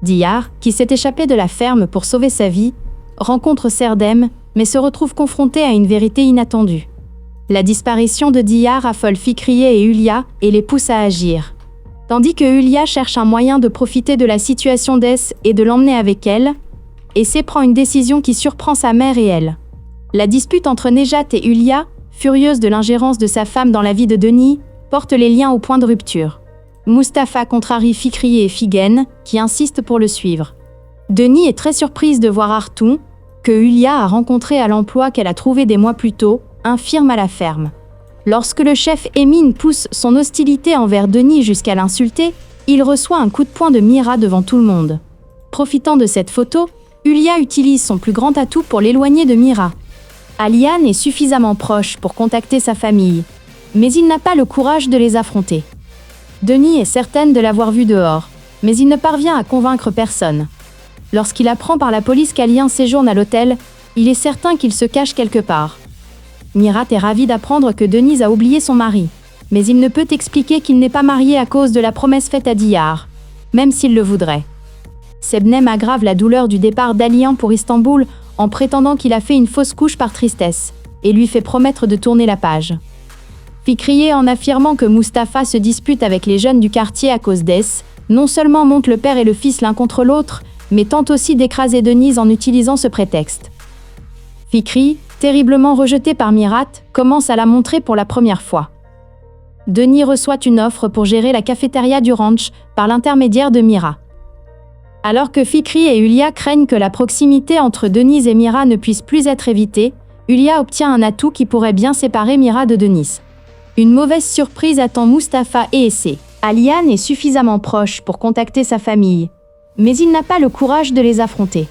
Diyar, qui s'est échappé de la ferme pour sauver sa vie, rencontre Serdem, mais se retrouve confronté à une vérité inattendue. La disparition de Diyar affole Fikriye et Hulya et les pousse à agir. Tandis que Hulya cherche un moyen de profiter de la situation d'Es et de l'emmener avec elle, Essé prend une décision qui surprend sa mère et elle. La dispute entre Nejat et Hulya, furieuse de l'ingérence de sa femme dans la vie de Denis, porte les liens au point de rupture. Mustapha contrarie Fikriye et Figen, qui insistent pour le suivre. Denis est très surprise de voir Artou, que Hulya a rencontré à l'emploi qu'elle a trouvé des mois plus tôt, infirme à la ferme. Lorsque le chef Emin pousse son hostilité envers Denis jusqu'à l'insulter, il reçoit un coup de poing de Mira devant tout le monde. Profitant de cette photo, Hulya utilise son plus grand atout pour l'éloigner de Mira. Alian est suffisamment proche pour contacter sa famille, mais il n'a pas le courage de les affronter. Denis est certaine de l'avoir vu dehors, mais il ne parvient à convaincre personne. Lorsqu'il apprend par la police qu'Alian séjourne à l'hôtel, il est certain qu'il se cache quelque part. Mirat est ravie d'apprendre que Denise a oublié son mari, mais il ne peut expliquer qu'il n'est pas marié à cause de la promesse faite à Diyar, même s'il le voudrait. Sebnem aggrave la douleur du départ d'Alian pour Istanbul en prétendant qu'il a fait une fausse couche par tristesse, et lui fait promettre de tourner la page. Fikriye, en affirmant que Mustapha se dispute avec les jeunes du quartier à cause d'Es, non seulement monte le père et le fils l'un contre l'autre, mais tente aussi d'écraser Denise en utilisant ce prétexte. Fikri, terriblement rejeté par Mirat, commence à la montrer pour la première fois. Denis reçoit une offre pour gérer la cafétéria du ranch par l'intermédiaire de Mira. Alors que Fikri et Hulya craignent que la proximité entre Denise et Mira ne puisse plus être évitée, Hulya obtient un atout qui pourrait bien séparer Mira de Denise. Une mauvaise surprise attend Mustapha et Essé. Alian est suffisamment proche pour contacter sa famille, mais il n'a pas le courage de les affronter.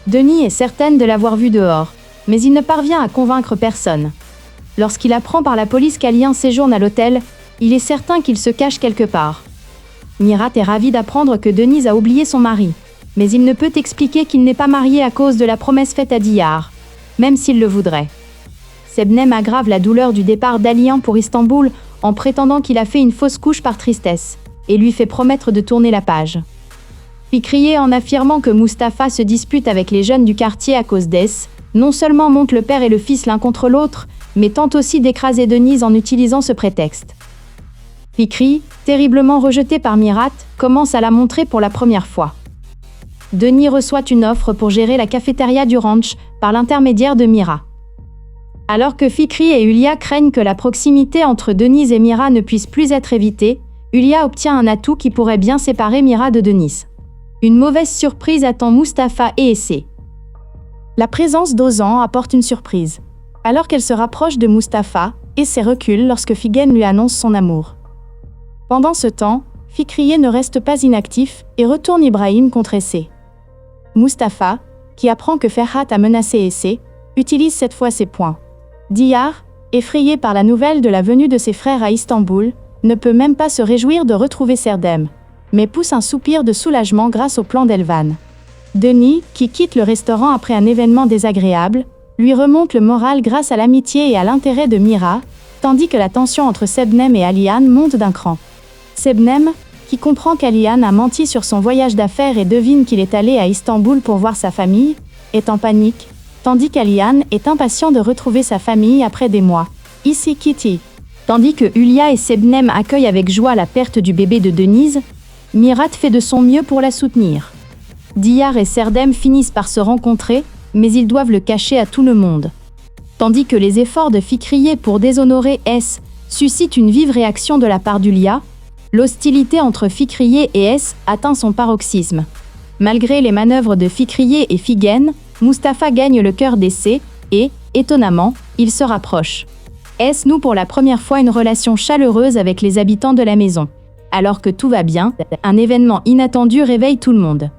Denis est certaine de l'avoir vu dehors, mais il ne parvient à convaincre personne. Lorsqu'il apprend par la police qu'Alian séjourne à l'hôtel, il est certain qu'il se cache quelque part. Mirat est ravie d'apprendre que Denise a oublié son mari, mais il ne peut expliquer qu'il n'est pas marié à cause de la promesse faite à Diyar, même s'il le voudrait. Sebnem aggrave la douleur du départ d'Alian pour Istanbul en prétendant qu'il a fait une fausse couche par tristesse, et lui fait promettre de tourner la page. Fikriye, en affirmant que Mustapha se dispute avec les jeunes du quartier à cause d'Es, non seulement monte le père et le fils l'un contre l'autre, mais tente aussi d'écraser Denise en utilisant ce prétexte. Fikri, terriblement rejeté par Mirat, commence à la montrer pour la première fois. Denis reçoit une offre pour gérer la cafétéria du ranch par l'intermédiaire de Mira. Alors que Fikri et Hulya craignent que la proximité entre Denise et Mira ne puisse plus être évitée, Hulya obtient un atout qui pourrait bien séparer Mira de Denise. Une mauvaise surprise attend Mustapha et Essé. La présence d'Ozan apporte une surprise. Alors qu'elle se rapproche de Mustapha, Essé recule lorsque Figen lui annonce son amour. Pendant ce temps, Fikriye ne reste pas inactif et retourne Ibrahim contre Essé. Mustapha, qui apprend que Ferhat a menacé Essé, utilise cette fois ses poings. Diyar, effrayé par la nouvelle de la venue de ses frères à Istanbul, ne peut même pas se réjouir de retrouver Serdem, mais pousse un soupir de soulagement grâce au plan d'Elvan. Denis, qui quitte le restaurant après un événement désagréable, lui remonte le moral grâce à l'amitié et à l'intérêt de Mira, tandis que la tension entre Sebnem et Alian monte d'un cran. Sebnem, qui comprend qu'Alian a menti sur son voyage d'affaires et devine qu'il est allé à Istanbul pour voir sa famille, est en panique, tandis qu'Alian est impatient de retrouver sa famille après des mois. Ici Kitty. Tandis que Hulya et Sebnem accueillent avec joie la perte du bébé de Denise, Mirat fait de son mieux pour la soutenir. Diyar et Serdem finissent par se rencontrer, mais ils doivent le cacher à tout le monde. Tandis que les efforts de Fikriye pour déshonorer S suscitent une vive réaction de la part d'Hulya, l'hostilité entre Fikriye et S atteint son paroxysme. Malgré les manœuvres de Fikriye et Figen, Mustapha gagne le cœur d'Essé et, étonnamment, ils se rapprochent. S noue pour la première fois une relation chaleureuse avec les habitants de la maison. Alors que tout va bien, un événement inattendu réveille tout le monde.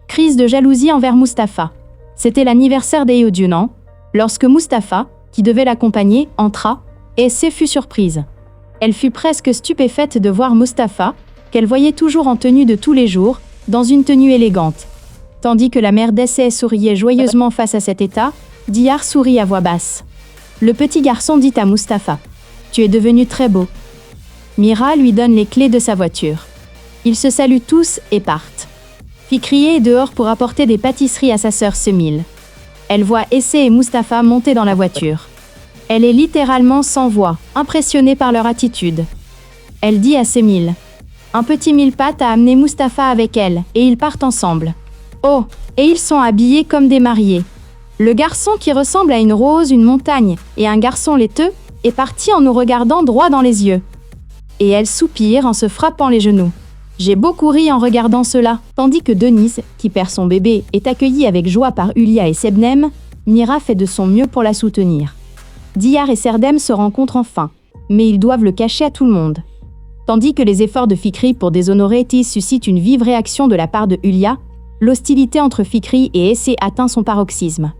Crise de jalousie envers Mustapha. C'était l'anniversaire d'Eyodunan. Lorsque Mustapha, qui devait l'accompagner, entra, Essé fut surprise. Elle fut presque stupéfaite de voir Mustapha, qu'elle voyait toujours en tenue de tous les jours, dans une tenue élégante. Tandis que la mère d'Essé souriait joyeusement face à cet état, Diyar sourit à voix basse. Le petit garçon dit à Mustapha : « Tu es devenu très beau. » Mira lui donne les clés de sa voiture. Ils se saluent tous et partent. Fikri est dehors pour apporter des pâtisseries à sa sœur Semil. Elle voit Essé et Mustapha monter dans la voiture. Elle est littéralement sans voix, impressionnée par leur attitude. Elle dit à Semil: « Un petit mille-pattes a amené Mustapha avec elle, et ils partent ensemble. Oh, et ils sont habillés comme des mariés. Le garçon qui ressemble à une rose, une montagne, et un garçon laiteux, est parti en nous regardant droit dans les yeux. » Et elle soupire en se frappant les genoux. J'ai beaucoup ri en regardant cela, tandis que Denise, qui perd son bébé, est accueillie avec joie par Hulia et Sebnem. Mira fait de son mieux pour la soutenir. Diyar et Serdem se rencontrent enfin, mais ils doivent le cacher à tout le monde. Tandis que les efforts de Fikri pour déshonorer Tis suscitent une vive réaction de la part de Hulia, l'hostilité entre Fikri et Essé atteint son paroxysme.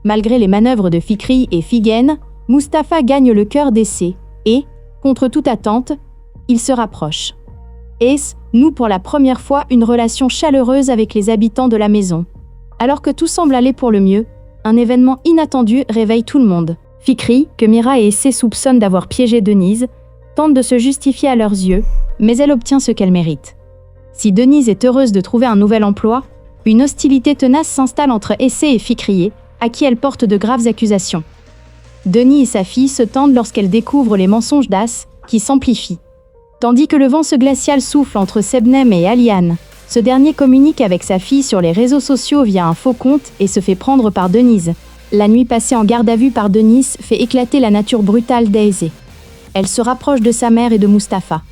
Malgré les manœuvres de Fikri et Figen, Mustapha gagne le cœur d'Essé et, contre toute attente, il se rapproche. Ace noue pour la première fois une relation chaleureuse avec les habitants de la maison. Alors que tout semble aller pour le mieux, un événement inattendu réveille tout le monde. Fikri, que Mira et Essé soupçonnent d'avoir piégé Denise, tente de se justifier à leurs yeux, mais elle obtient ce qu'elle mérite. Si Denise est heureuse de trouver un nouvel emploi, une hostilité tenace s'installe entre Essé et Fikri, à qui elle porte de graves accusations. Denis et sa fille se tendent lorsqu'elle découvre les mensonges d'As, qui s'amplifient. Tandis que le vent glacial souffle entre Sebnem et Aliane, ce dernier communique avec sa fille sur les réseaux sociaux via un faux compte et se fait prendre par Denise. La nuit passée en garde à vue par Denise fait éclater la nature brutale d'Aisé. Elle se rapproche de sa mère et de Mustapha.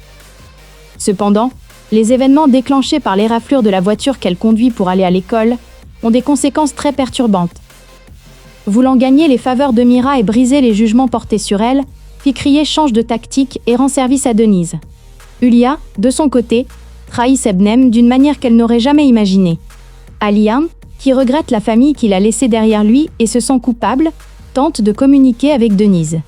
Cependant, les événements déclenchés par l'éraflure de la voiture qu'elle conduit pour aller à l'école ont des conséquences très perturbantes. Voulant gagner les faveurs de Mira et briser les jugements portés sur elle, Fikri change de tactique et rend service à Denise. Hulia, de son côté, trahit Sebnem d'une manière qu'elle n'aurait jamais imaginée. Aliane, qui regrette la famille qu'il a laissée derrière lui et se sent coupable, tente de communiquer avec Denise.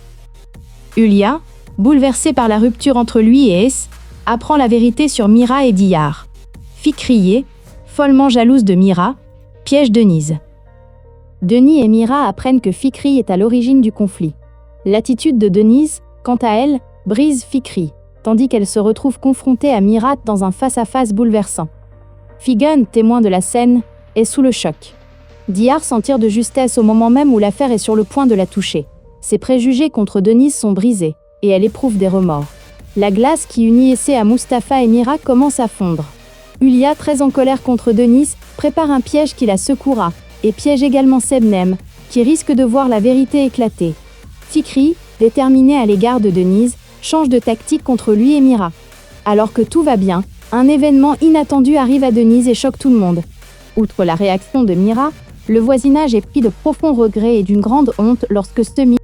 Hulia, bouleversée par la rupture entre lui et Ace, apprend la vérité sur Mira et Diyar. Fikri, follement jalouse de Mira, piège Denise. Denis et Mira apprennent que Fikri est à l'origine du conflit. L'attitude de Denise, quant à elle, brise Fikri, tandis qu'elle se retrouve confrontée à Mira dans un face-à-face bouleversant. Figen, témoin de la scène, est sous le choc. Diyar s'en tire de justesse au moment même où l'affaire est sur le point de la toucher. Ses préjugés contre Denise sont brisés, et elle éprouve des remords. La glace qui unit Essé à Mustapha et Mira commence à fondre. Hulia, très en colère contre Denise, prépare un piège qui la secouera, et piège également Sebnem, qui risque de voir la vérité éclater. Fikri, déterminé à l'égard de Denise, change de tactique contre lui et Mira. Alors que tout va bien, un événement inattendu arrive à Denise et choque tout le monde. Outre la réaction de Mira, le voisinage est pris de profonds regrets et d'une grande honte lorsque Semi